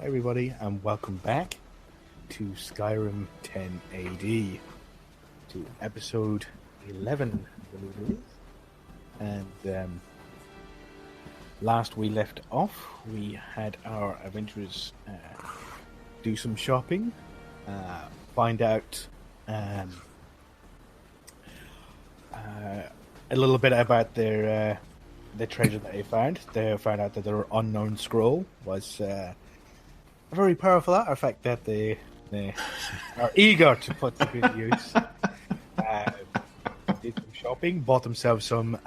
everybody, and welcome back to Skyrim 10 AD, to episode 11, I believe it is. And last we left off, we had our adventurers do some shopping, find out a little bit about their treasure that they found. They found out that their unknown scroll was a very powerful artifact that they are eager to put to good use. Did some shopping, bought themselves some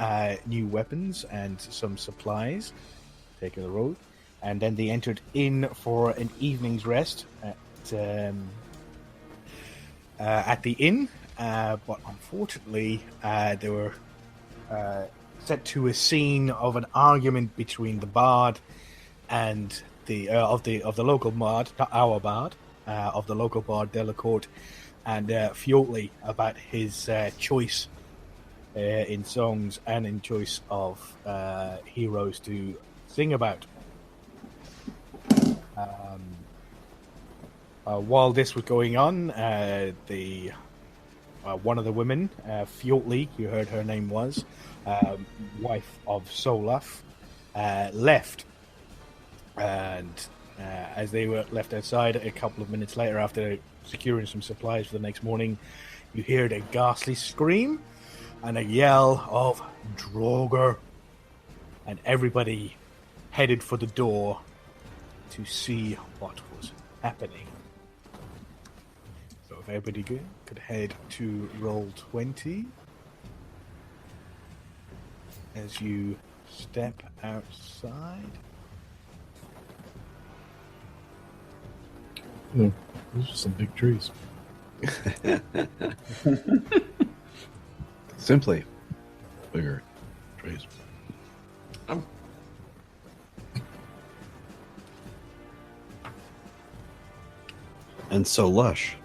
new weapons and some supplies, taking the road, and then they entered in for an evening's rest at the inn. But unfortunately, they were set to a scene of an argument between the bard and of the local bard, not our bard, of the local bard Delacourt, and Fiotli about his choice in songs and in choice of heroes to sing about. While this was going on, one of the women, Fiotli, you heard her name was, wife of Solaf, left. And as they were left outside, a couple of minutes later, after securing some supplies for the next morning, you heard a ghastly scream and a yell of Draugr, and everybody headed for the door to see what was happening. So if everybody could head to roll 20 as you step outside. Oh, those are some big trees. Simply bigger trees. And so lush.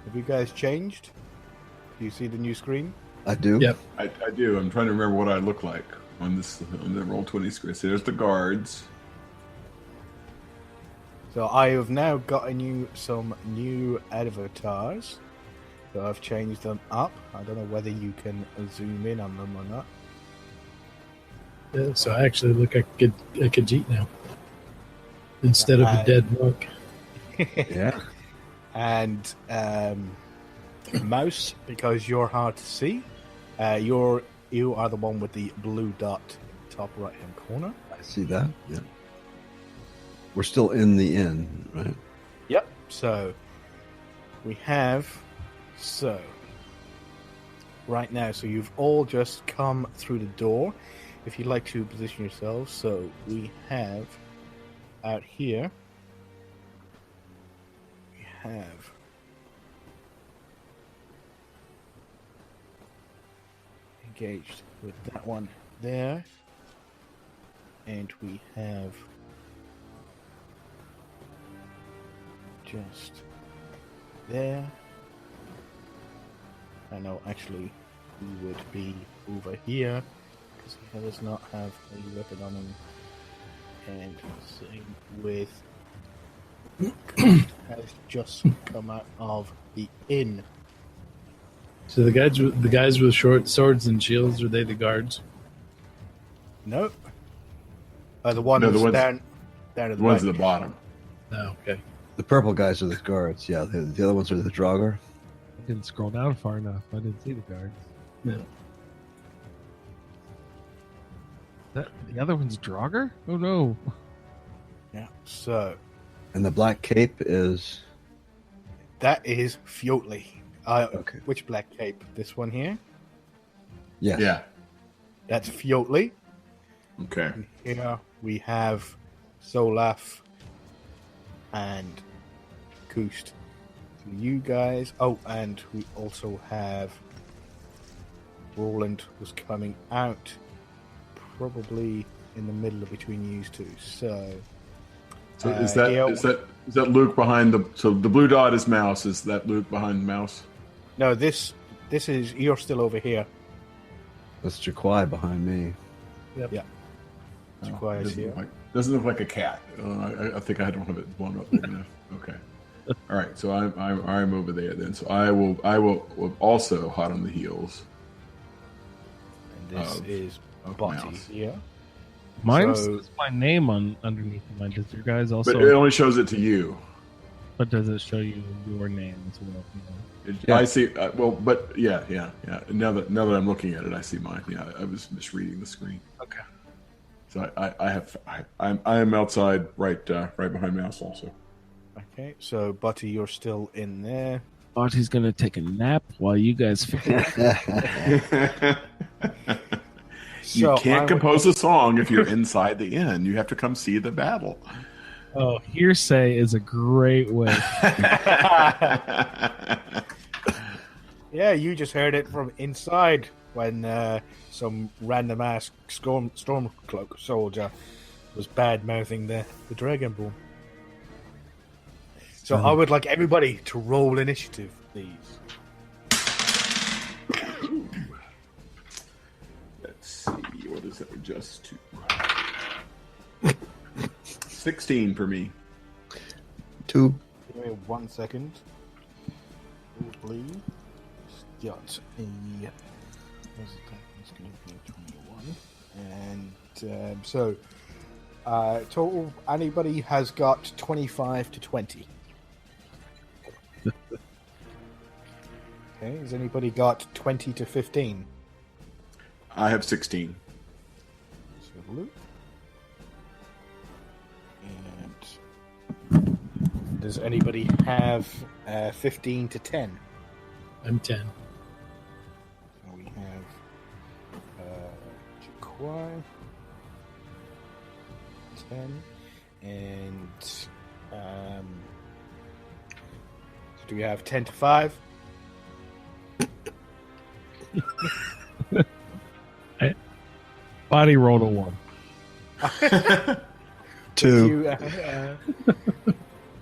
Have you guys changed? Do you see the new screen? I do. Yep. I do. I'm trying to remember what I look like on the Roll20 screen. So there's the guards. So I have now gotten you some new avatars. So I've changed them up. I don't know whether you can zoom in on them or not. Yeah, so I actually look like a Khajiit now. Instead of a dead monk. Yeah. And Mouse, because you're hard to see, you are the one with the blue dot top right hand corner. I see that. Yeah. We're still in the inn, right? Yep. So we have right now. So you've all just come through the door. If you'd like to position yourselves, so we have out here. We have engaged with that one there, and we have just there. I know actually he would be over here because he does not have a weapon on him, and same with has just come out of the inn. So the guys with short swords and shields, are they the guards? Nope. The one No, the who's ones- down at the One's right. at the bottom. No, okay. The purple guys are the guards. Yeah, the other ones are the Draugr. I didn't scroll down far enough. I didn't see the guards. No. The other one's Draugr? Oh no. Yeah. So And the black cape is... that is Fiotli. Okay. Which black cape? This one here. Yes. Yeah. That's Fiotli. Okay. And here we have Solaf and Koost. So you guys. Oh, and we also have Roland was coming out probably in the middle of between you two. So So is that Luke behind the? So the blue dot is mouse. Is that Luke behind mouse? No, this is you're still over here. That's Jaquai behind me. Yep. Yeah. Jaquai is here. Doesn't look like a cat. I think I don't have it blown up big enough. Okay. All right. So I'm over there then. So I will also hot on the heels. And this is Botty mouse. here. Mine So- says my name underneath mine. Does your guys also? But it only shows it to you. But does it show you your name as well? Yeah. I see. But yeah. Now that I'm looking at it, I see mine. Yeah, I was misreading the screen. Okay. So I am outside, right behind mouse also. Okay, so Butty, you're still in there. Artie's gonna take a nap while you guys figure. You So can't I compose a song if you're inside the inn. You have to come see the battle. Oh, hearsay is a great way. Yeah, you just heard it from inside when some random ass stormcloak soldier was bad mouthing the Dragonborn. So I would like everybody to roll initiative, please. Let's see, what does that adjust to? 16 for me. 2. Give me 1 second. Please. Got a. What's it? It's going to be 21. And so, total. Anybody has got 25 to 20. Okay. Has anybody got 20 to 15? I have 16. So Luke. And does anybody have 15 to 10? I'm 10. So we have Jaquai, 10, and do we have 10 to 5? Body rolled a 1. 2. You,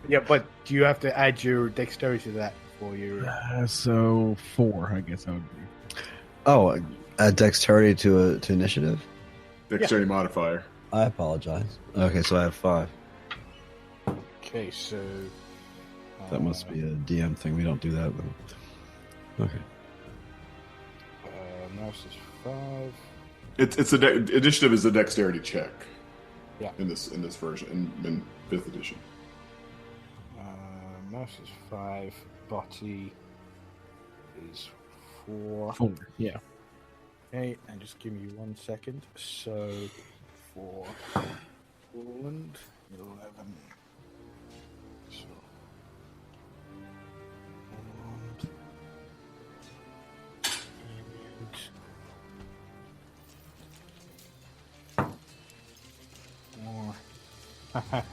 yeah, but do you have to add your dexterity to that for your? So 4, I guess I would be. Oh, add dexterity to initiative? Dexterity modifier. I apologize. Okay, so I have 5. Okay, so That must be a DM thing. We don't do that. But... Okay. mouse is 5. It's initiative is a dexterity check. Yeah. In this version in 5th edition. Mouse is 5. Body is 4. 4, yeah. Okay, and just give me 1 second. So, for Poland, 11. So,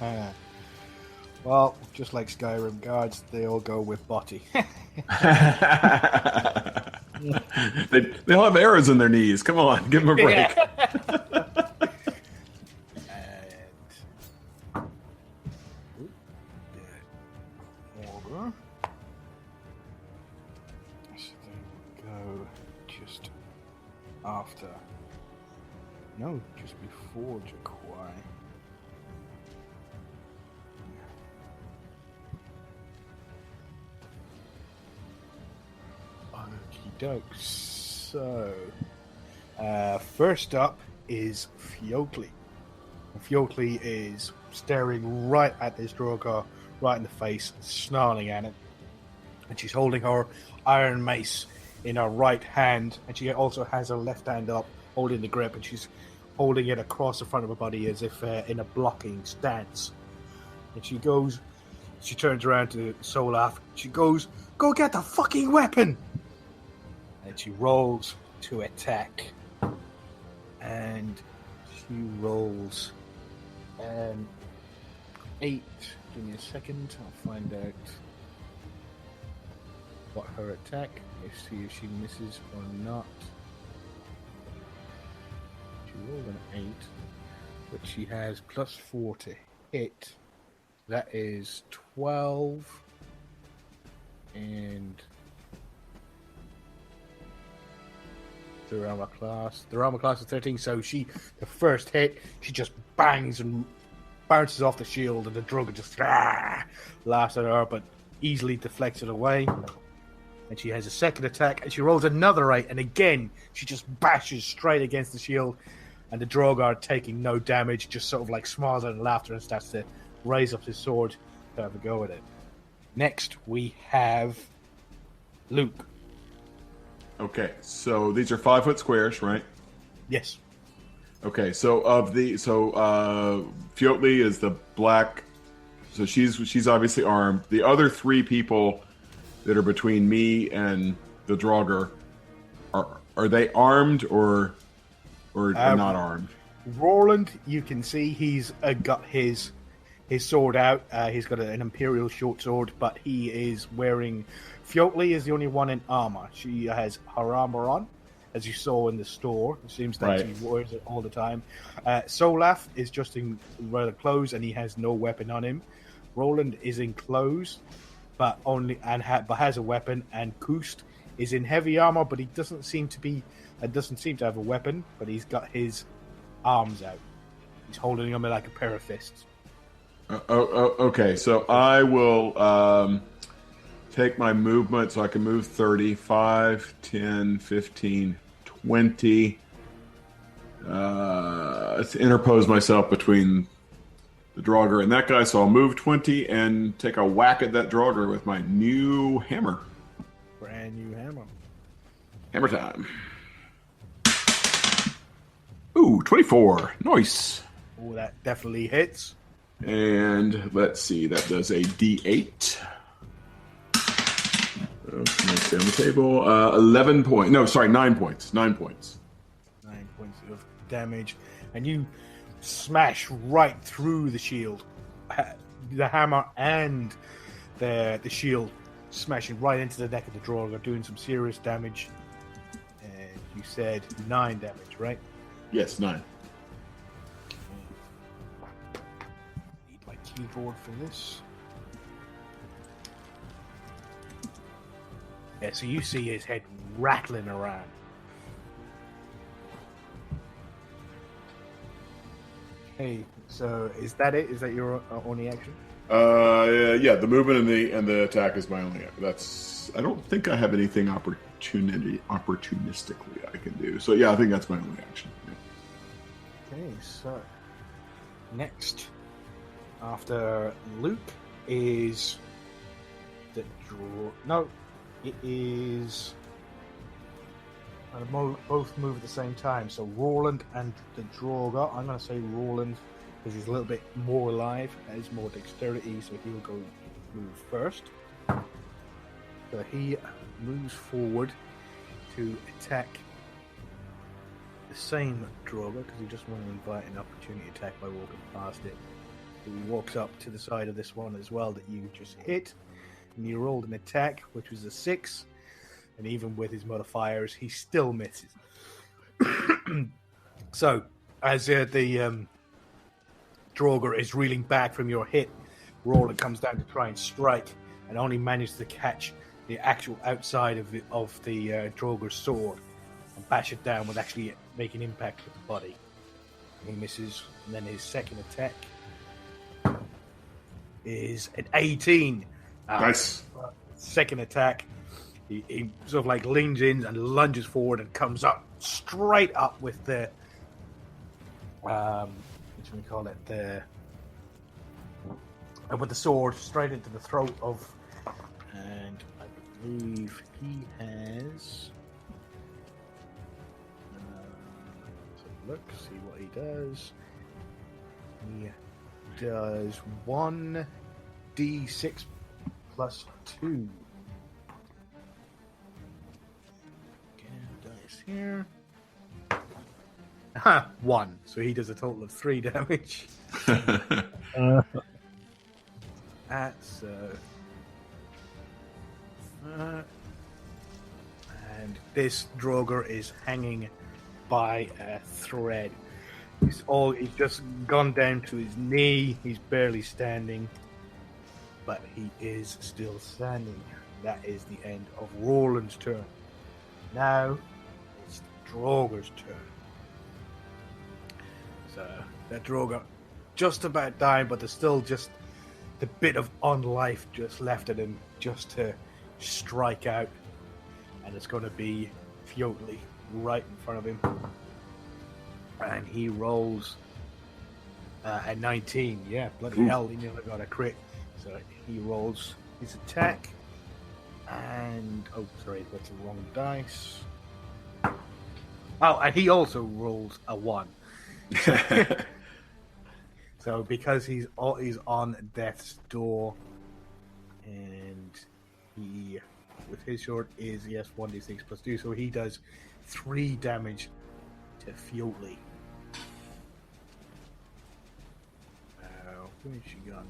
and well, just like Skyrim guards, they all go with Botty. They'll have arrows in their knees. Come on, give them a break. Order. So they will go just after. No, just before Jaquai. Okie dokes. So, first up is Fiotli. Fiotli is staring right at this Drogar, right in the face, snarling at it. And she's holding her iron mace in her right hand, and she also has her left hand up, holding the grip, and she's holding it across the front of her body as if in a blocking stance. And she turns around to Solaf, she goes, "Go get the fucking weapon!" And she rolls to attack. And she rolls 8. Give me a second, I'll find out what her attack is, see if she misses or not. She rolled an 8, but she has +4 to hit. That is 12. And the armor class. The armor class is 13. So the first hit, she just bangs and bounces off the shield, and the drugger just laughs at her, but easily deflects it away. And she has a second attack, and she rolls another 8, and again she just bashes straight against the shield, and the Drogar, taking no damage, just sort of like smiles at laughter and starts to raise up his sword to have a go at it. Next, we have Luke. Okay, so these are 5-foot squares, right? Yes. Okay, so Fjotli is the black, so she's obviously armed. The other 3 people that are between me and the Draugr, are they armed or not armed? Roland, you can see he's got his sword out. He's got an Imperial short sword, but he is wearing... Fjotli is the only one in armor. She has her armor on, as you saw in the store. It seems that she wears it all the time. Solaf is just in regular clothes, and he has no weapon on him. Roland is in clothes, but has a weapon. And Kust is in heavy armor, but he doesn't seem to have a weapon. But he's got his arms out. He's holding them like a pair of fists. Okay, so I will take my movement, so I can move 30, 5, 10, 15, 20. To interpose myself between the Draugr and that guy, so I'll move 20 and take a whack at that Draugr with my new hammer. Brand new hammer. Hammer time. Ooh, 24. Nice. Oh, that definitely hits. And let's see, that does a D8. Stay on the table. 11 points. No, sorry, 9 points. 9 points. 9 points of damage. And you smash right through the shield. The hammer and the shield smashing right into the neck of the Draugr, doing some serious damage. And you said 9 damage, right? Yes, 9. Need my keyboard for this. Yeah, so you see his head rattling around. Okay, so is that it? Is that your only action? Yeah, the movement and the attack is my only. I don't think I have anything opportunistically I can do. So yeah, I think that's my only action. Yeah. Okay, so next after Luke is the draw. No, it is. Both move at the same time. So Roland and the Draugr. I'm going to say Roland because he's a little bit more alive, has more dexterity, so he'll move first. So he moves forward to attack the same Draugr because he just wants to invite an opportunity attack by walking past it. So he walks up to the side of this one as well that you just hit, and he rolled an attack, which was a 6. And even with his modifiers, he still misses. So, as the Draugr is reeling back from your hit, Roland comes down to try and strike, and only manages to catch the actual outside of the Draugur's sword and bash it down with actually making impact with the body. And he misses, and then his second attack is an 18. Nice. Second attack. He sort of like leans in and lunges forward and comes up straight up with the what do we call it? With the sword straight into the throat of, and I believe he has. Let's have a look, see what he does. He does 1d6 plus 2. Here. 1. So he does a total of 3 damage. That's and this Draugr is hanging by a thread. He's just gone down to his knee. He's barely standing. but he is still standing. That is the end of Roland's turn. Now it's Droger's turn. So that Droger just about dying, but there's still just the bit of on life just left in him just to strike out. And it's going to be Fjotli right in front of him. And he rolls at 19. Yeah, bloody hell, he nearly got a crit. So he rolls his attack. And, oh, sorry, that's the wrong dice. Oh, and he also rolls a 1. So because he's on death's door, and he, with his sword, is, yes, 1d6 plus 2, so he does 3 damage to Fjotli. Where's she gone?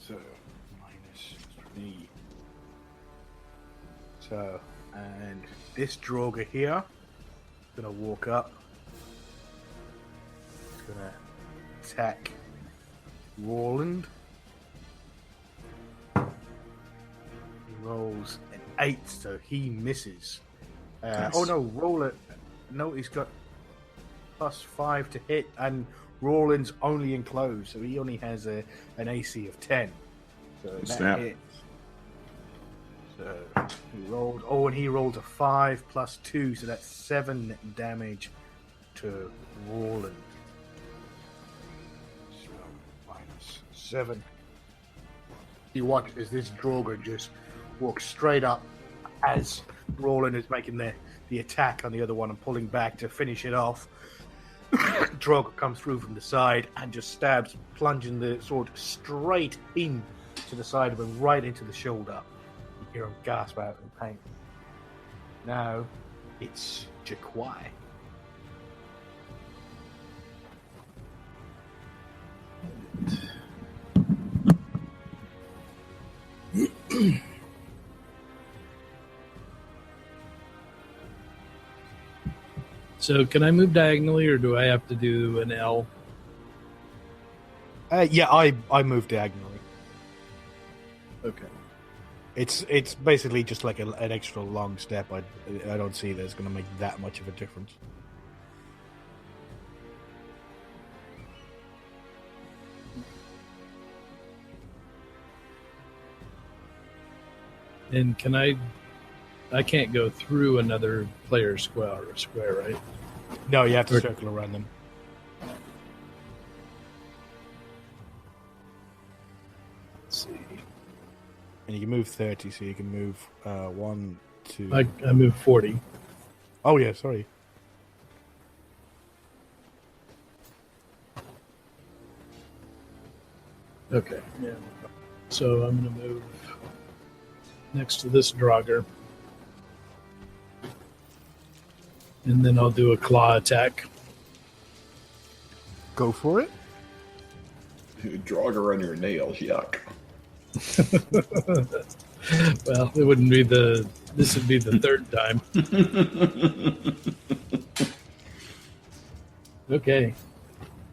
So, minus 3. So, and this Droger here is going to walk up. He's going to attack Roland. He rolls an 8, so he misses. Nice. Oh no, roll it. No, he's got +5 to hit, and Roland's only enclosed, so he only has an AC of 10. So that Snap. hits. So he rolled. Oh, and he rolled a 5 plus 2, so that's 7 damage to Roland. So minus 7. You watch as this Droger just walks straight up as Roland is making the attack on the other one and pulling back to finish it off. Droger comes through from the side and just stabs, plunging the sword straight in to the side of him, right into the shoulder. You hear him gasp out in pain. Now it's Jaquai. So can I move diagonally, or do I have to do an L? Yeah, I moved diagonally. Okay. It's basically just like an extra long step. I don't see that it's going to make that much of a difference. And can I can't go through another player's square, right? No, you have to circle around them. Let's see. And you can move 30, so you can move 1, 2... I moved 40. Oh, yeah, sorry. Okay. Yeah. So I'm going to move next to this Draugr. And then I'll do a claw attack. Go for it. Draugr on your nails, yuck. Well, it wouldn't be this would be the third time. Okay.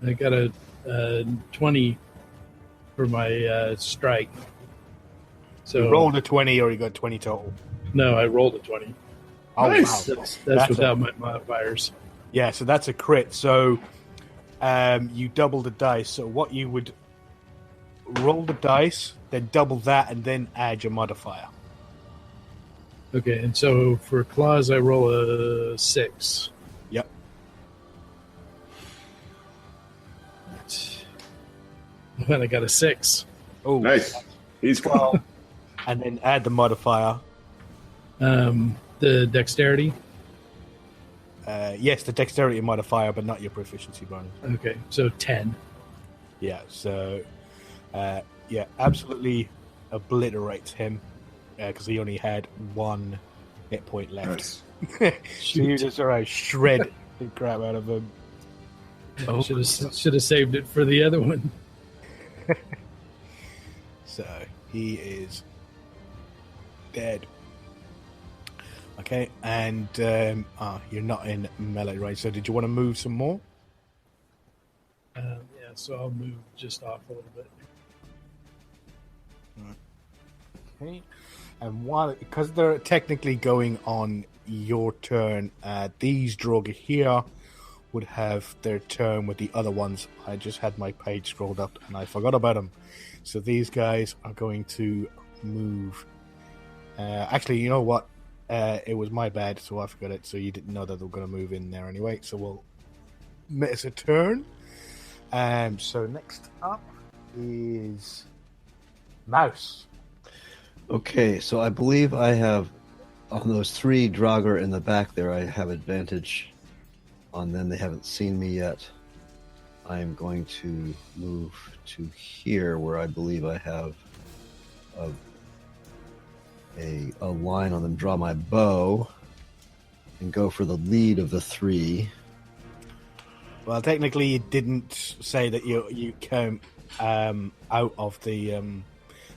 I got a 20 for my strike. So You rolled a 20 or you got 20 total? No, I rolled a 20. Oh, Nice. wow. That's without my modifiers. Yeah, so that's a crit. So you double the dice. So what you would roll the dice, then double that, and then add your modifier. Okay, and so for claws, I roll a 6. Yep. Well, I got a 6. Oh, Nice. He's Well, and then add the modifier. The dexterity. Yes, the dexterity modifier, but not your proficiency bonus. Okay, so 10. Yeah, so yeah, absolutely obliterates him because he only had 1 hit point left. nice. So you just shred the crap out of him. Oh, should have saved it for the other one. So he is dead. Okay, and you're not in melee, right? So did you want to move some more? Yeah, so I'll move just off a little bit. Okay. And while, because they're technically going on your turn, these Droga here would have their turn with the other ones. I just had my page scrolled up and I forgot about them. So these guys are going to move. Actually, you know what? It was my bad, so I forgot it. So you didn't know that they were going to move in there anyway. So we'll miss a turn. So next up is Mouse. Okay, so I believe I have, on those 3 Draugr in the back there, I have advantage on them. They haven't seen me yet. I am going to move to here where I believe I have a line on them, draw my bow, and go for the lead of the 3. Well, technically, it didn't say that you came out of the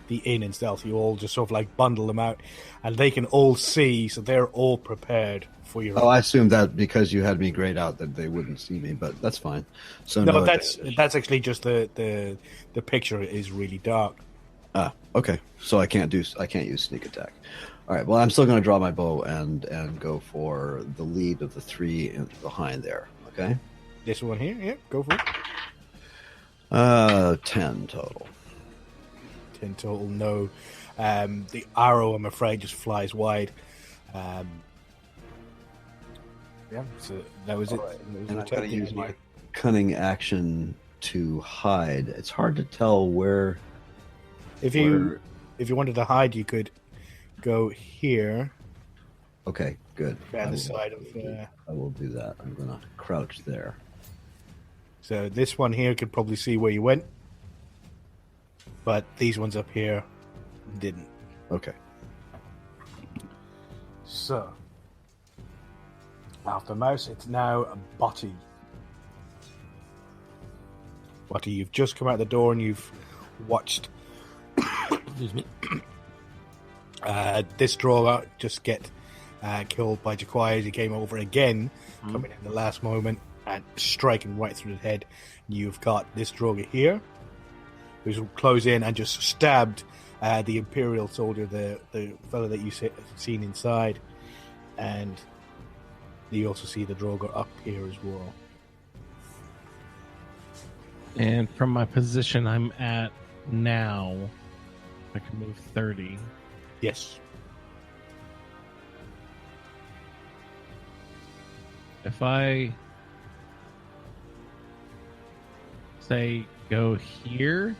inn and stealth. You all just sort of like bundle them out, and they can all see, so they're all prepared for your. Oh, I assumed that because you had me grayed out that they wouldn't see me, but that's fine. So no, no that's advantage. actually just the picture is really dark. Ah, okay. So I can't use sneak attack. All right. Well, I'm still going to draw my bow and go for the lead of the 3 behind there. Okay. This one here, yeah, go for it. 10 total. 10 total, no. The arrow, I'm afraid, just flies wide. Yeah, so that was it. Right. That was And the I've got to turn. use my cunning action to hide. It's hard to tell where. If you wanted to hide, you could go here. Okay, good. Down the side of. I will do that. I'm going to crouch there. So this one here could probably see where you went, but these ones up here didn't. Okay. So after Mouse, it's now Botty. Botty, you've just come out the door and you've watched. Excuse me. This drawer just get killed by Jaquai as he came over again, coming in the last moment and striking right through the head. You've got this Droga here, who's closed in and just stabbed the Imperial soldier, the fellow that you seen inside, and you also see the Droga up here as well. And from my position I'm at now, I can move 30. Yes. If I say go here,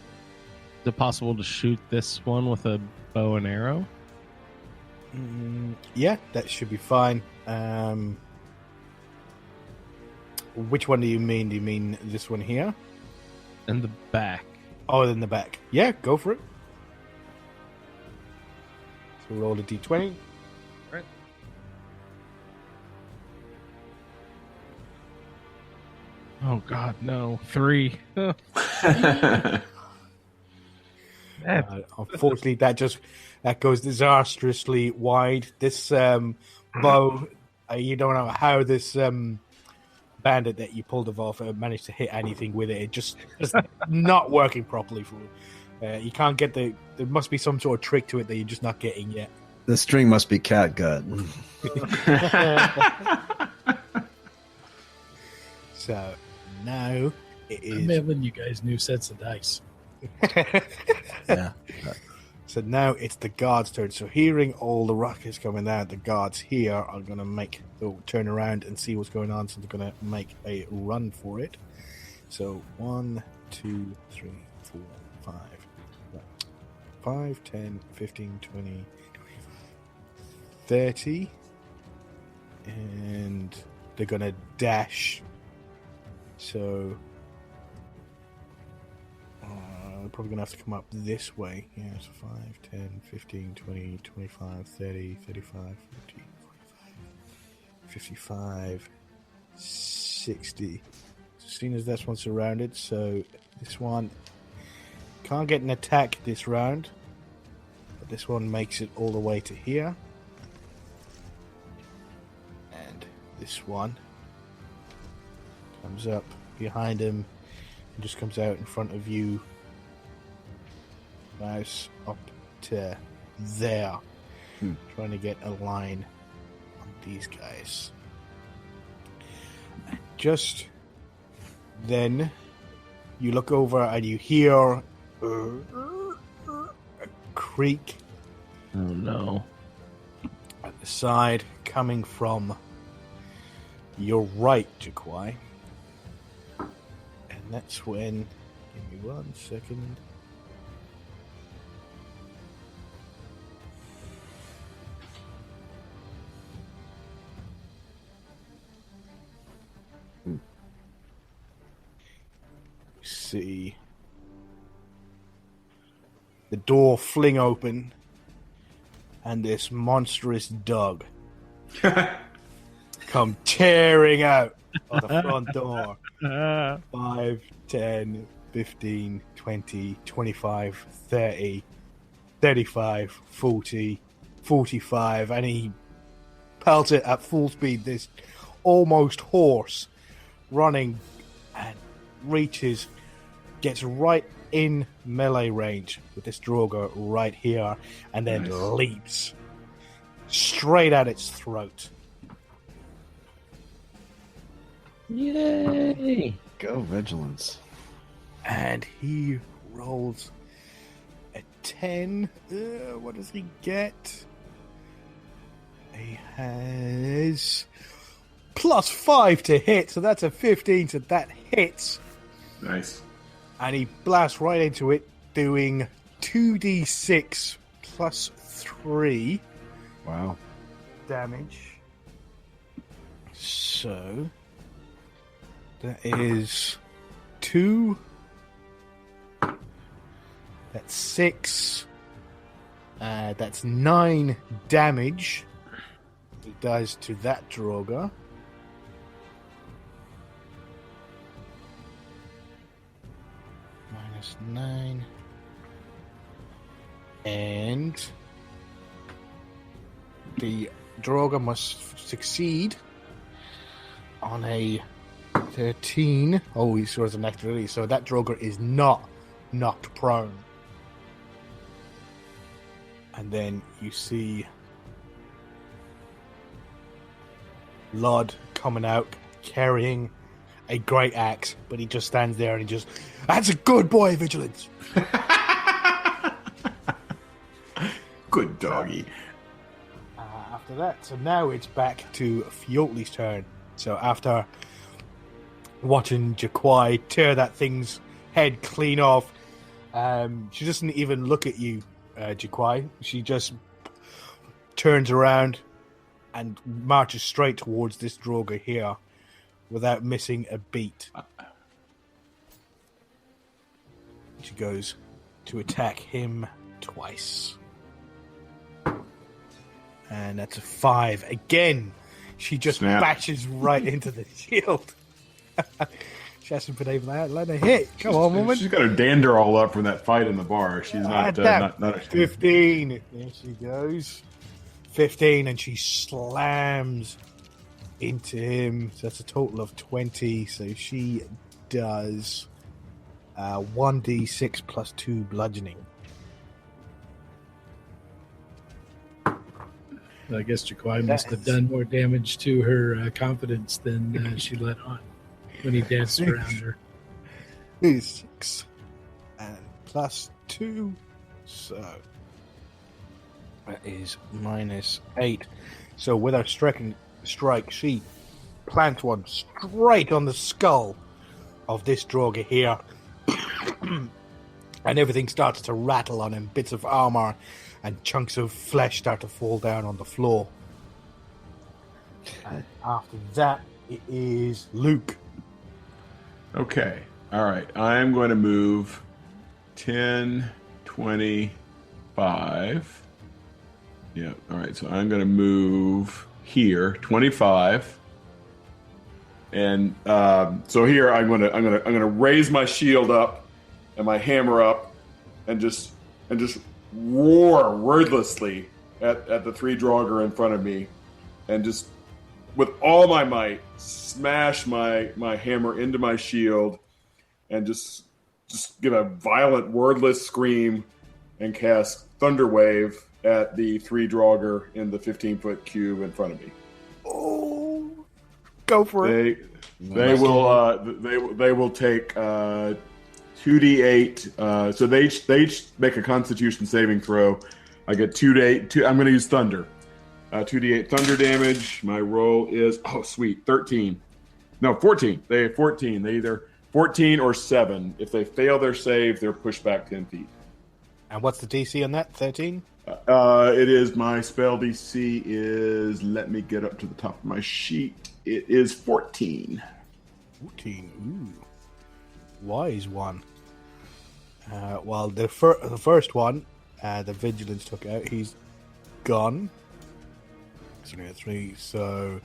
is it possible to shoot this one with a bow and arrow? Yeah, that should be fine. Which one do you mean? Do you mean this one here? In the back. Oh, in the back. Yeah, go for it. So roll a d20. Right. Oh God, no! 3. Unfortunately, that goes disastrously wide. This bow, you don't know how this bandit that you pulled off managed to hit anything with it. It just not working properly for you. You can't get there must be some sort of trick to it that you're just not getting yet. The string must be catgut. So now it is. I'm having you guys new sets of dice. Yeah. So now it's the guards' turn. So hearing all the rockets coming out, the guards here are going to they'll turn around and see what's going on. So they're going to make a run for it. So 1, 2, 3, 4, 5. 5, 10, 15, 20, 25, 30. And they're going to dash. So they're probably going to have to come up this way. Yeah, so 5, 10, 15, 20, 25, 30, 35, 40, 45, 55, 60. As soon as this one's surrounded, so this one can't get an attack this round, but this one makes it all the way to here. And this one comes up behind him and just comes out in front of you. Mouse up to there. Trying to get a line on these guys. And just then, you look over and you hear a creak. Oh no. At the side, coming from your right, Jaquai. And that's when... Give me 1 second. See the door fling open and this monstrous dog come tearing out of the front door. 5, 10, 15, 20, 25, 30, 35, 40, 45, and he pelts it at full speed, this almost horse running and gets right in melee range with this Drogo right here, and then leaps straight at its throat. Yay! Go vigilance. And he rolls a 10. What does he get? He has +5 to hit, so that's a 15, so that hits. Nice. And he blasts right into it, doing 2d6 plus 3 Wow. damage. So that is 2. That's 6. That's 9 damage it does to that Droga. -9. And the Droga must succeed on a 13. Oh, he scores an extra release, so that Droga is not knocked prone. And then you see Lod coming out carrying a great axe, but he just stands there and he just, that's a good boy, Vigilance. Good doggy. After that, so now it's back to Fiotli's turn. So after watching Jaquai tear that thing's head clean off, she doesn't even look at you, Jaquai. She just turns around and marches straight towards this Droga here without missing a beat. She goes to attack him twice. And that's a 5. Again, she just bashes right into the shield. She hasn't been able to let her hit. Come on, woman. She's got her dander all up from that fight in the bar. She's not a 15. There she goes. 15, and she slams into him. So that's a total of 20. So she does 1d6 plus 2 bludgeoning. I guess Jaquai must have done more damage to her confidence than she let on when he danced around her. 6 and plus 2. So that is -8. So with her strike, she plants one straight on the skull of this Droga here. And everything starts to rattle on him. Bits of armor and chunks of flesh start to fall down on the floor. And after that, it is Luke. Okay. All right. I'm going to move 10, 25. Yeah. All right. So I'm going to move here 25. And so here I'm going to raise my shield up and my hammer up and just roar wordlessly at the 3 Draugr in front of me, and just with all my might smash my hammer into my shield and just give a violent, wordless scream and cast Thunder Wave at the 3 Draugr in the 15-foot cube in front of me. Oh, go for it. They will take 2d8. So they each make a Constitution saving throw. I get 2d8. I'm going to use Thunder. 2d8 thunder damage. My roll is 13. No, 14. They have 14. They either 14 or 7. If they fail their save, they're pushed back 10 feet. And what's the DC on that? 13? It is my spell DC is. Let me get up to the top of my sheet. It is 14. 14. Ooh, wise one. Well, the first one, the vigilance took out. He's gone. So we have 3. So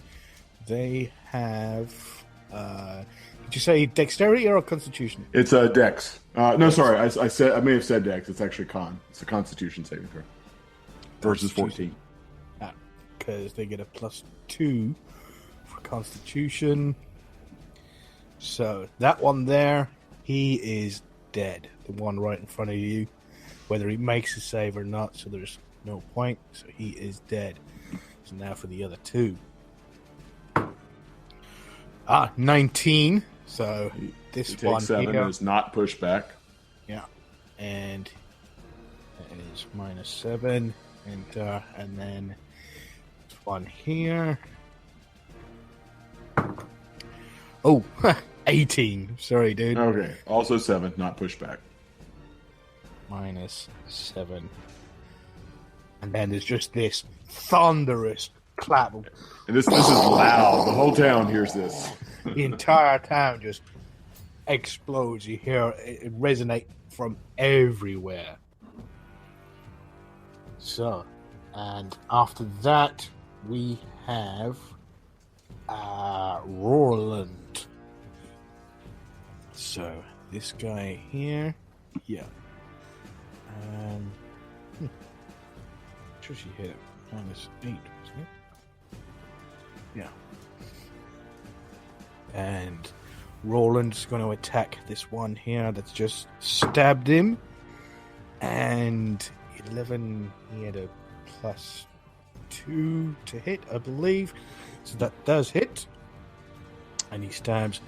they have. Did you say dexterity or Constitution? It's a Dex. No, sorry, I may have said Dex. It's actually Con. It's a Constitution saving throw versus 14. Because they get a +2 for Constitution. So that one there, he is dead. The one right in front of you, whether he makes a save or not. So there's no point. So he is dead. So now for the other 2. 19. So this one -7 here is not pushed back. Yeah, and that is -7, and then this one here. Oh, 18. Sorry, dude. Okay, also 7, not pushed back. -7, and then there's just this thunderous clap. And this is loud. The whole town hears this. The entire town just explodes. You hear it resonate from everywhere. So, and after that, we have Roland. So, this guy here, yeah. Sure she hit it. -8, wasn't it? Yeah. And Roland's going to attack this one here that's just stabbed him. And 11, he had a +2 to hit, I believe. So that does hit. And he stabs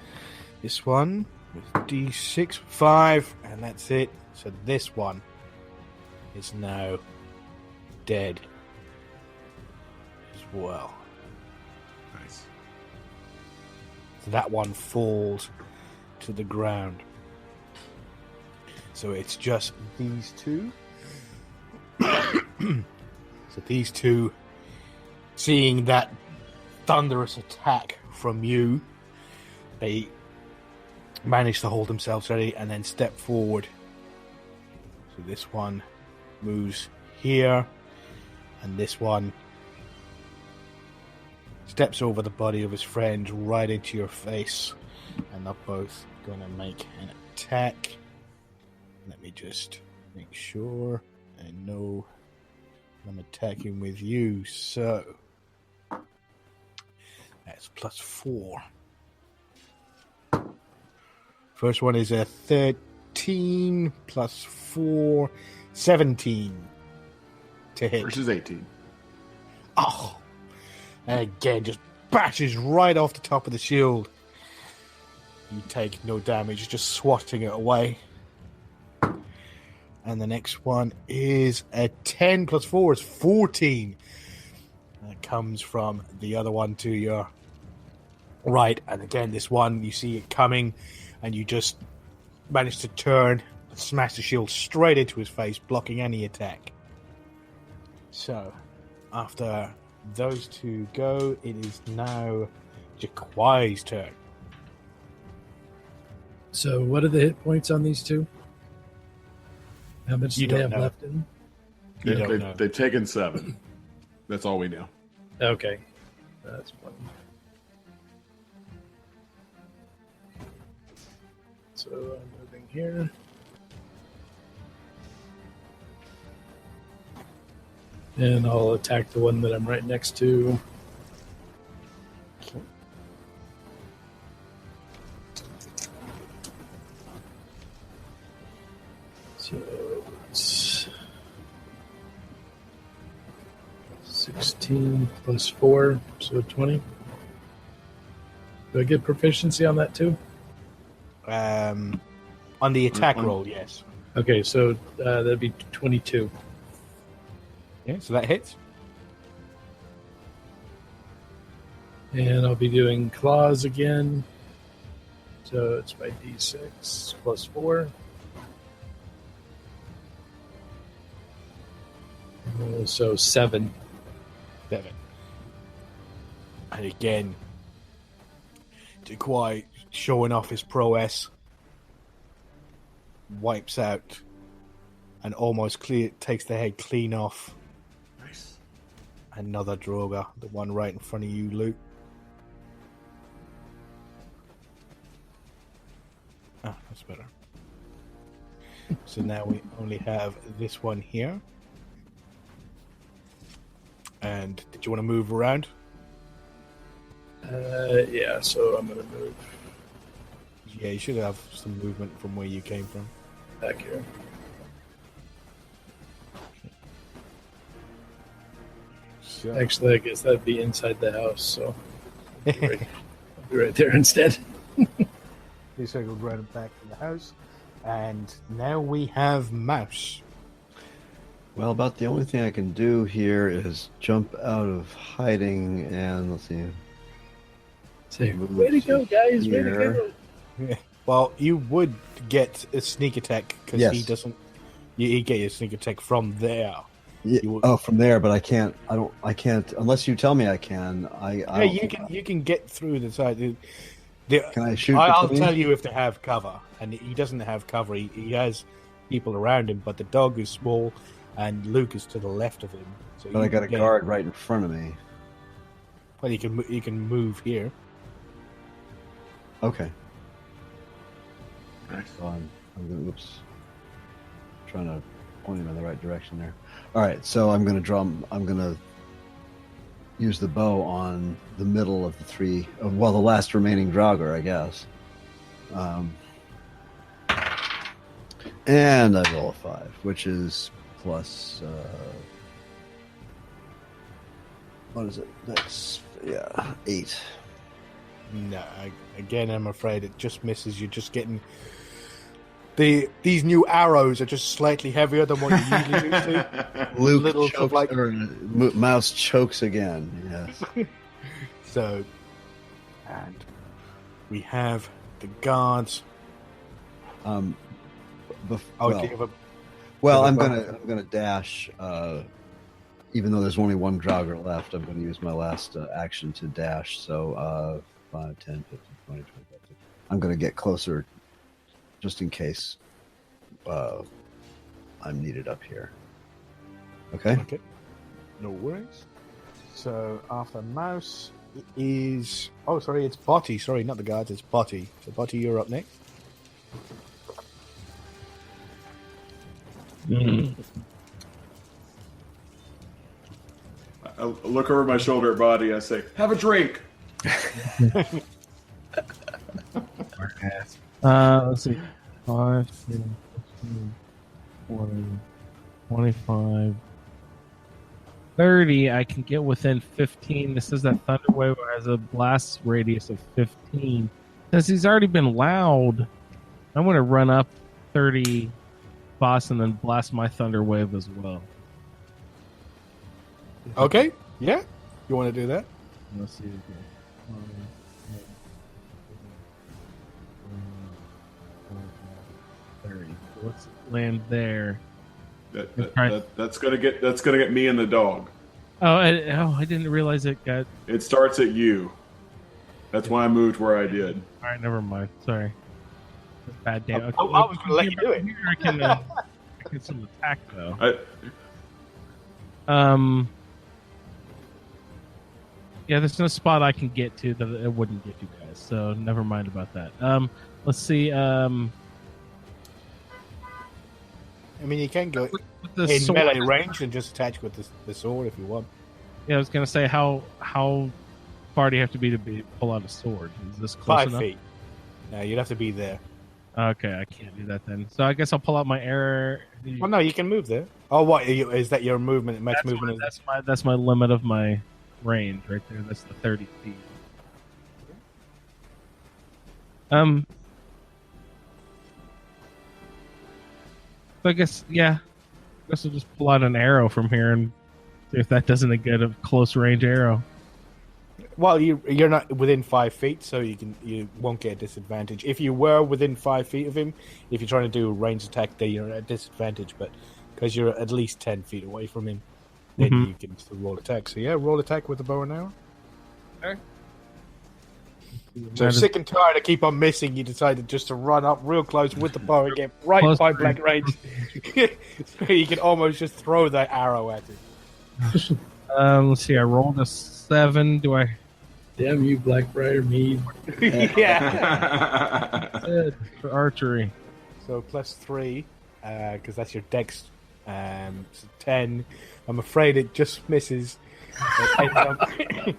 this one with D6, 5, and that's it. So this one is now dead as well. Nice. So that one falls to the ground. So it's just these 2. So these 2, seeing that thunderous attack from you, they manage to hold themselves ready and then step forward. So this one moves here, and this one steps over the body of his friend right into your face, and they're both going to make an attack. Let me just make sure I know I'm attacking with you. So that's +4. First one is a 13 +4, 17 to hit. Versus 18. Oh, and again, just bashes right off the top of the shield. You take no damage, just swatting it away. And the next one is a 10 +4 is 14. That comes from the other one to your right. And again, this one, you see it coming, and you just manage to turn and smash the shield straight into his face, blocking any attack. So, after those 2 go, it is now Jaquai's turn. So, what are the hit points on these 2? How much do they have left in? You don't know. They've taken 7. That's all we know. Okay. That's fine. So I'm moving here. And I'll attack the one that I'm right next to. 16 plus 4, so 20. Do I get proficiency on that too? On the attack roll, yes. Okay, so that'd be 22. Yeah, so that hits. And I'll be doing claws again. So it's my d6 plus 4. So 7. 7. And again, quite showing off his prowess, wipes out and almost takes the head clean off. Nice. Another Droga, the one right in front of you, Luke. Ah, that's better. So now we only have this one here. And did you want to move around? Yeah, so I'm going to move Yeah, you should have some movement from where you came from. back here. So, Actually, I guess that'd be inside the house, so I'll be right there instead. you circled round back to the house. And now we have Mouse. Well, about the only thing I can do here is jump out of hiding and let's see. Say, way to go, guys! Way to Here. go! Well, you would get a sneak attack because Yes. he doesn't. You get your sneak attack from there. Yeah, You will- oh, from there, but I can't. I can't unless you tell me I can. Yeah, you can get through the side. Can I shoot? I'll between? tell you if to have cover, and he doesn't have cover. He has people around him, but the dog is small, and Luke is to the left of him. So But I got a can get- guard right in front of me. Well, you can move here. Okay. Nice. So I'm gonna. Oops. Trying to point him in the right direction there. All right. So I'm gonna I'm gonna use the bow on the middle of the three. Well, the last remaining Draugr, I guess. And I roll a 5, which is plus. What is it? That's 8. No, again, I'm afraid it just misses. You're just getting these new arrows are just slightly heavier than what you're usually used to. Luke Little chokes, stuff like- or Mouse chokes again. Yes. So, and we have the guards. Do you have a well, I'm gonna dash. Even though there's only one Draugr left, I'm going to use my last action to dash. So 5, 10, 15, 20, 25. 30. I'm going to get closer, just in case I'm needed up here. Okay. Okay. No worries. So after Mouse it is. Oh, sorry, it's Botty. Sorry, not the guards. It's Botty. So Botty, you're up next. I look over my shoulder at Body. I say, "Have a drink." Let's see. 5, 10, 15, 20, 25, 30. I can get within 15. This is that Thunder Wave has a blast radius of 15. Since he's already been loud, I'm going to run up 30 boss and then blast my Thunder Wave as well. Okay. Yeah. You want to do that? Let's see. 30. Let's land there. That's gonna get me and the dog. Oh, I didn't realize it got. It starts at you. That's why I moved where I did. All right, never mind. Sorry. Bad day. Okay, I was going to let you do it. Here I can still attack though. Yeah, there's no spot I can get to that it wouldn't get you guys. So never mind about that. Let's see. I mean, you can go With the in sword, melee range and just attach with the sword if you want. Yeah, I was gonna say how far do you have to be pull out a sword? Is this close 5 enough? feet. No, you'd have to be there. Okay, I can't do that then. So I guess I'll pull out my arrow. Well, no, you can move there. Oh, what is that? Your movement, max movement? That's my limit of my range right there. That's the 30 feet. So I guess I'll just pull out an arrow from here and see if that doesn't get a close range arrow. Well, you're not within 5 feet, so you won't get a disadvantage. If you were within 5 feet of him, if you're trying to do a ranged attack, then you're at a disadvantage. But because you're at least 10 feet away from him, then you can still roll attack. So yeah, roll attack with the bow and arrow. Okay. So sick and tired of keep on missing, you decided just to run up real close with the bow and get right Close by blank range. So you can almost just throw that arrow at it. Let's see. I rolled a 7. Do I? Damn you, Blackbriar Mead. Yeah. Good for archery. So +3, because that's your dex. So 10. I'm afraid it just misses. It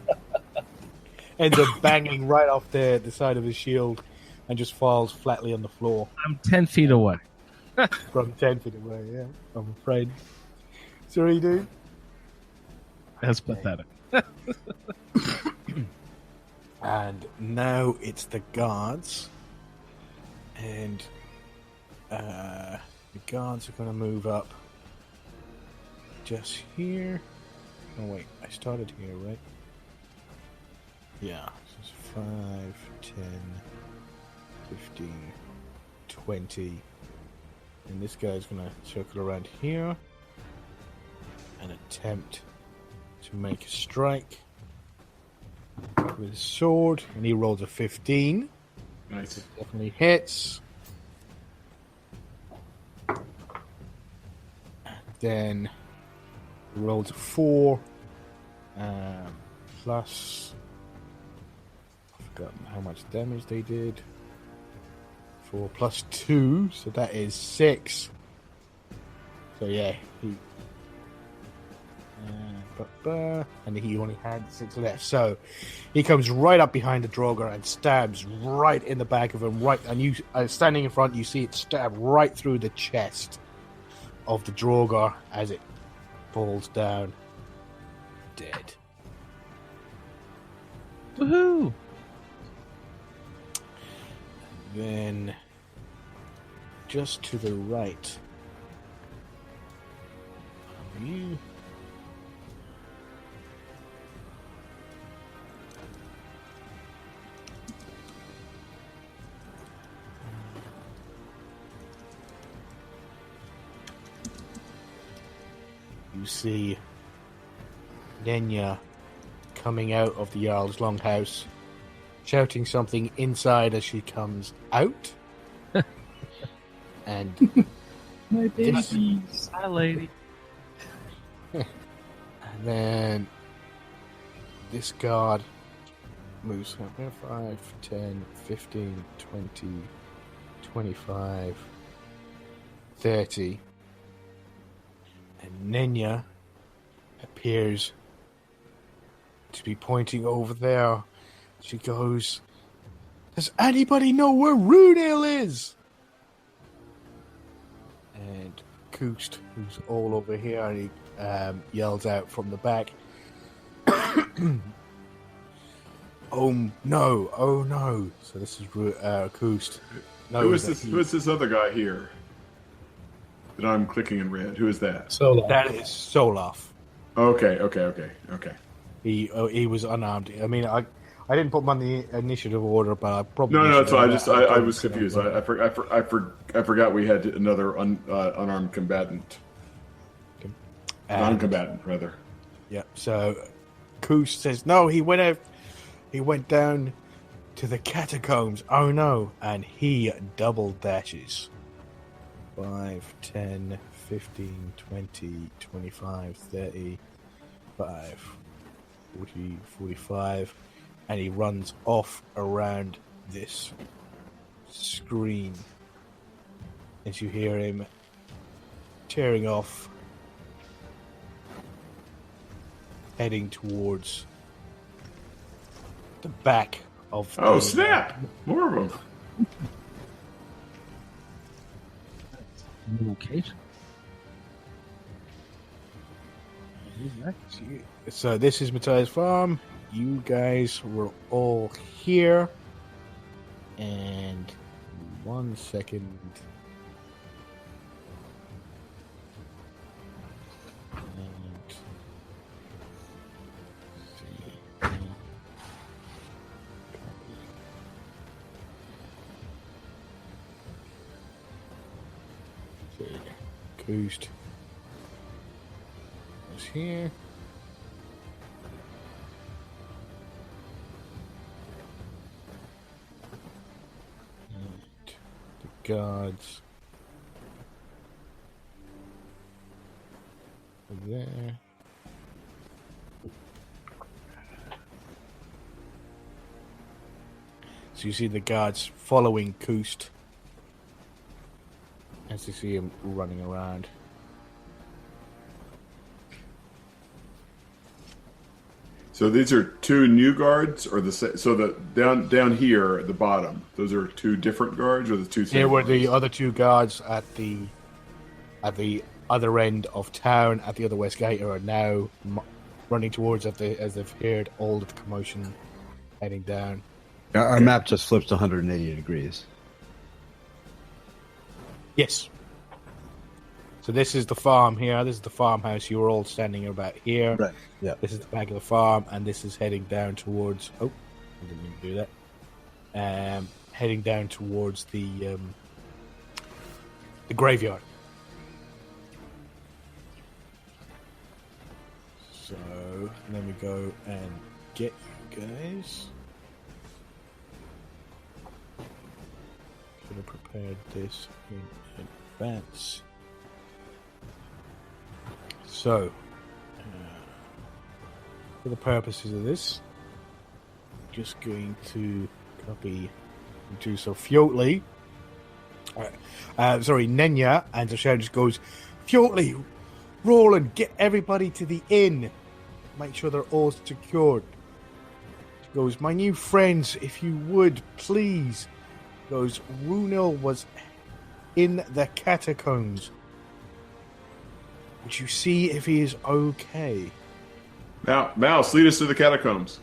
ends up banging right off the side of his shield and just falls flatly on the floor. I'm 10 feet away. From 10 feet away, yeah. I'm afraid. Sorry, dude. That's pathetic. And now it's the guards. And the guards are going to move up just here. Oh, wait. I started here, right? Yeah. So it's 5, 10, 15, 20. And this guy's going to circle around here and attempt to make a strike with his sword, and he rolls a 15. Nice. Definitely hits. Then he rolls a 4 plus. I've forgotten how much damage they did. 4 plus 2, so that is 6. So yeah, he. And he only had 6 left, so he comes right up behind the Draugr and stabs right in the back of him. Right, and you standing in front, you see it stab right through the chest of the Draugr as it falls down, dead. Woohoo! Then, just to the right of you. You see Nenya coming out of the Jarl's longhouse, shouting something inside as she comes out. And My babies. Hi, lady. and then this guard moves 5, 10, 15, 20, 25, 30. And Nenya appears to be pointing over there. She goes, "Does anybody know where Runel is?" And Koost, who's all over here, and he yells out from the back, "Oh no! Oh no!" So this is Koost. No, Who is this other guy here that I'm clicking in red? Who is that? Solo. That is Solaf. Okay. He was unarmed. I mean, I didn't put him on the initiative order, but I probably No, should that's have. why I was confused. I forgot we had another unarmed combatant. Non-combatant, rather. Yeah. So, Koost says, "No, he went out. He went down to the catacombs. Oh no!" And he double dashes. 5, 10, 15, 20, 25, 30, 40, 45, and he runs off around this screen. As you hear him tearing off, heading towards the back of Oh, snap! More of them. new location. So this is Matthias Farm. You guys were all here. And 1 second. And see. Coast is here. And the guards are there. So you see the guards following Koost as you see him running around. So these are two new guards, or so the down here at the bottom, those are two different guards, or the two same There were guards? the other two guards at the other end of town at the other west gate are now running towards as they've heard all of the commotion heading down. Our map just flips 180 degrees. Yes. So this is the farm here. This is the farmhouse. You were all standing about here. Right. Yeah. This is the back of the farm, and this is heading down towards. Oh, I didn't mean to do that. Heading down towards the graveyard. So let me go and get you guys. Should have prepared this in advance. So, for the purposes of this, I'm just going to copy and do so. Fjotli, Nenya, and the shout just goes, Fjotli, Roland, get everybody to the inn. Make sure they're all secured. She goes, my new friends, if you would, please. Goes, Runil was in the catacombs. Would you see if he is okay? Mouse, lead us to the catacombs.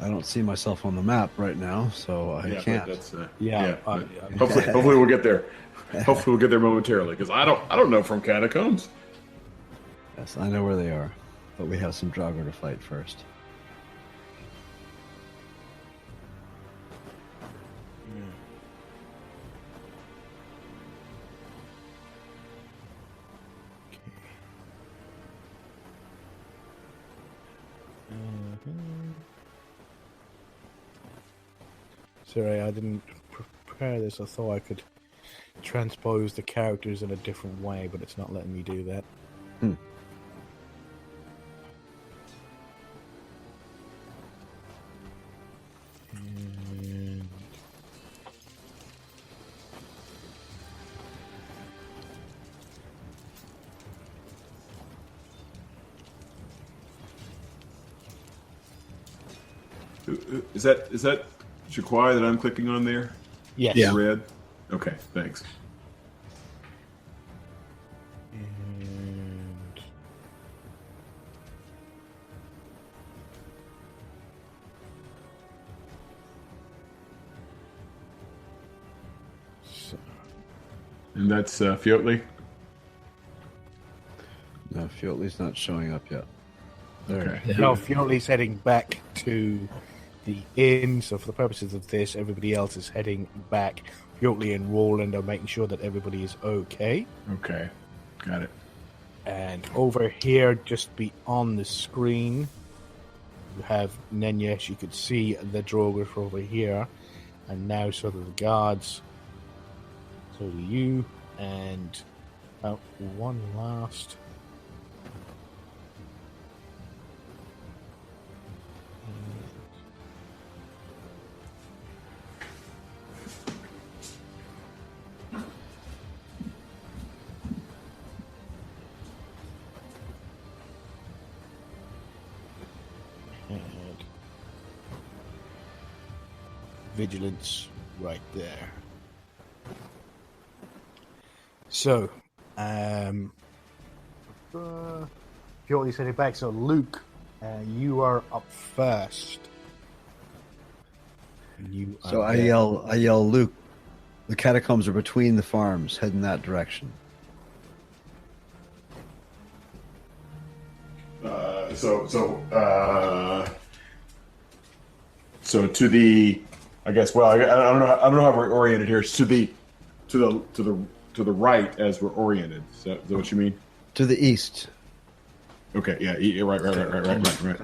I don't see myself on the map right now, so I can't. That's, But hopefully we'll get there. Hopefully we'll get there momentarily, because I don't know from catacombs. Yes, I know where they are, but we have some Draugr to fight first. Sorry, I didn't prepare this. I thought I could transpose the characters in a different way, but it's not letting me do that. And... Is that Shaquai that I'm clicking on there? Yes. Yeah. Red? Okay, thanks. And... So... And that's Fjotli? No, Fjotli's not showing up yet. There. Okay. Yeah. No, Fjotli's heading back to the inn, so for the purposes of this, everybody else is heading back. Fjotli and Roland are making sure that everybody is okay. Okay, got it. And over here, just beyond the screen, you have Nenya. She could see the Draugr over here. And now, so do the guards. So do you. And one last. And vigilance right there. So, Fjortly's heading back. So, Luke, you are up first. So I yell, Luke, the catacombs are between the farms. Head in that direction. So to the, I guess. Well, I don't know how we're oriented here. It's to the right as we're oriented. Is that what you mean? To the east. Okay. Yeah. Right.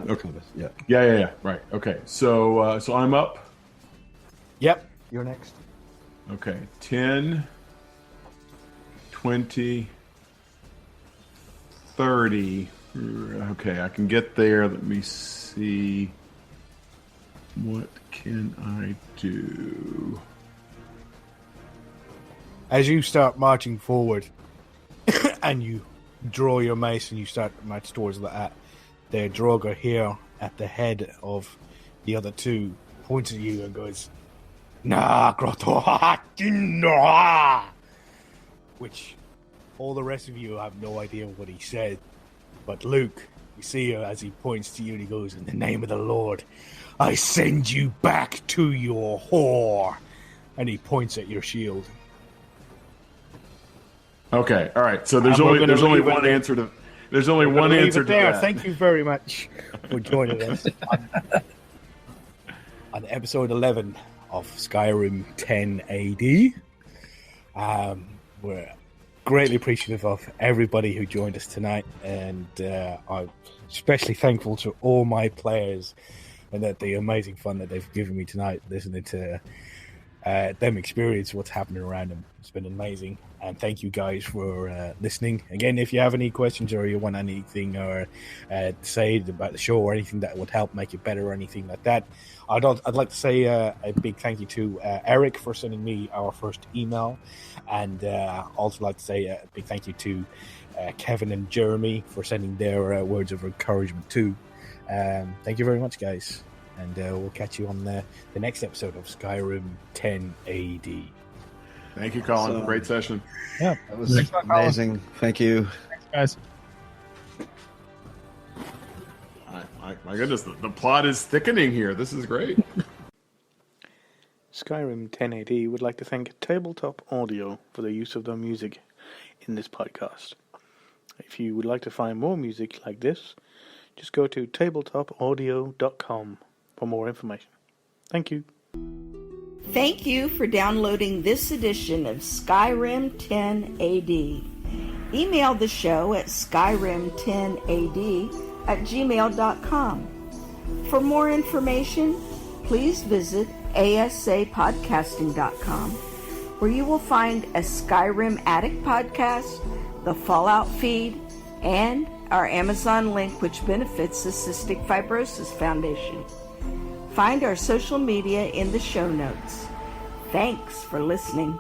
Okay. Yeah. Right. Okay. So I'm up. Yep. You're next. Okay. 10, 20, 30. Okay, I can get there. Let me see. What can I do? As you start marching forward and you draw your mace and you start to march towards the Draugr here at the head of the other two points at you and goes, "Nah, Grotto," which all the rest of you have no idea what he said. But Luke, you see as he points to you and he goes, "In the name of the Lord, I send you back to your whore." And he points at your shield. Okay, all right. So there's only one answer to that. Thank you very much for joining us on episode 11 of Skyrim 10 AD. We're greatly appreciative of everybody who joined us tonight, and I'm especially thankful to all my players and that the amazing fun that they've given me tonight, listening to them experience what's happening around them. It's been amazing, and thank you guys for listening. Again, if you have any questions or you want anything or say about the show or anything that would help make it better or anything like that, I'd like to say a big thank you to Eric for sending me our first email, and also like to say a big thank you to Kevin and Jeremy for sending their words of encouragement too. Thank you very much, guys, and we'll catch you on the next episode of Skyrim 10 AD. Thank you, Colin. So, great session. Yeah, that was amazing. Thank you. Thanks, guys. My goodness, the plot is thickening here. This is great. Skyrim 10 AD would like to thank Tabletop Audio for the use of their music in this podcast. If you would like to find more music like this, just go to tabletopaudio.com for more information. Thank you. Thank you for downloading this edition of Skyrim 10 AD. Email the show at skyrim10ad@gmail.com. For more information, please visit asapodcasting.com, where you will find a Skyrim Addict podcast, the Fallout feed, and our Amazon link, which benefits the Cystic Fibrosis Foundation. Find our social media in the show notes. Thanks for listening.